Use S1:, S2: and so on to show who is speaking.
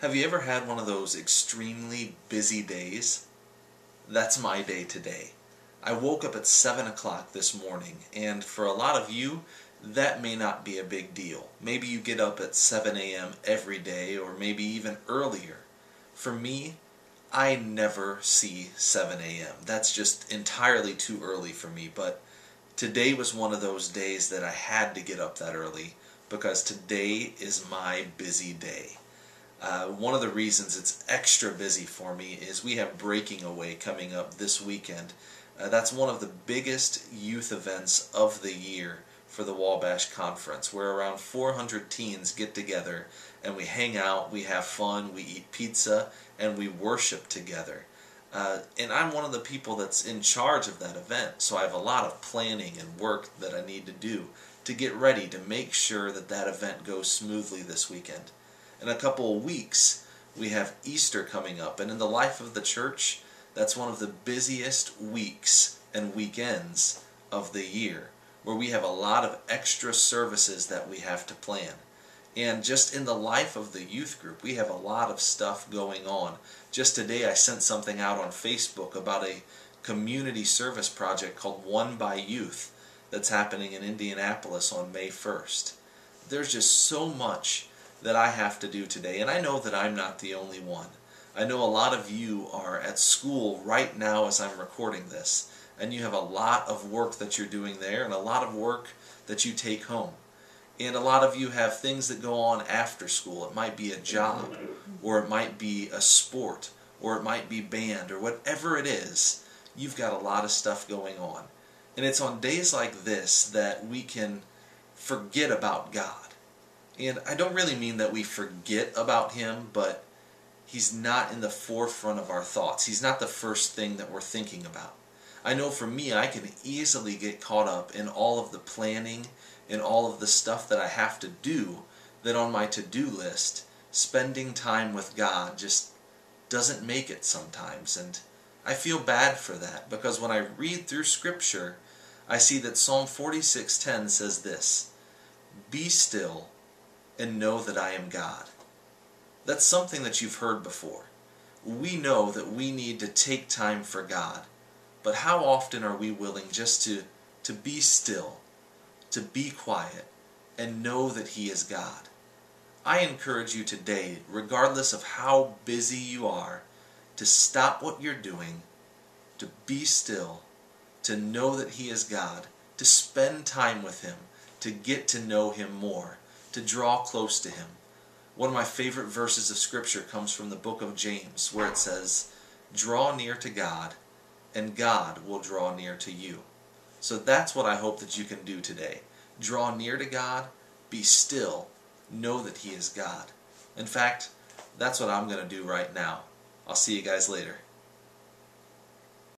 S1: Have you ever had one of those extremely busy days? That's my day today. I woke up at 7 o'clock this morning, and for a lot of you, that may not be a big deal. Maybe you get up at 7 a.m. every day, or maybe even earlier. For me, I never see 7 a.m. That's just entirely too early for me, but today was one of those days that I had to get up that early because today is my busy day. One of the reasons it's extra busy for me is we have Breaking Away coming up this weekend. That's one of the biggest youth events of the year for the Wabash Conference, where around 400 teens get together and we hang out, we have fun, we eat pizza, and we worship together. And I'm one of the people that's in charge of that event, so I have a lot of planning and work that I need to do to get ready to make sure that that event goes smoothly this weekend. In a couple of weeks, we have Easter coming up, and in the life of the church, that's one of the busiest weeks and weekends of the year, where we have a lot of extra services that we have to plan. And just in the life of the youth group, we have a lot of stuff going on. Just today I sent something out on Facebook about a community service project called One by Youth that's happening in Indianapolis on May 1st. There's just so much that I have to do today, and I know that I'm not the only one. I know a lot of you are at school right now as I'm recording this, and you have a lot of work that you're doing there and a lot of work that you take home. And a lot of you have things that go on after school. It might be a job, or it might be a sport, or it might be band, or whatever it is. You've got a lot of stuff going on. And it's on days like this that we can forget about God. And I don't really mean that we forget about Him, but He's not in the forefront of our thoughts. He's not the first thing that we're thinking about. I know for me, I can easily get caught up in all of the planning and all of the stuff that I have to do, that on my to-do list, spending time with God just doesn't make it sometimes. And I feel bad for that, because when I read through Scripture, I see that Psalm 46:10 says this: "Be still and know that I am God." That's something that you've heard before. We know that we need to take time for God, but how often are we willing just to be still, to be quiet, and know that He is God? I encourage you today, regardless of how busy you are, to stop what you're doing, to be still, to know that He is God, to spend time with Him, to get to know Him more, to draw close to Him. One of my favorite verses of Scripture comes from the book of James, where it says, "Draw near to God, and God will draw near to you." So that's what I hope that you can do today. Draw near to God, be still, know that He is God. In fact, that's what I'm going to do right now. I'll see you guys later.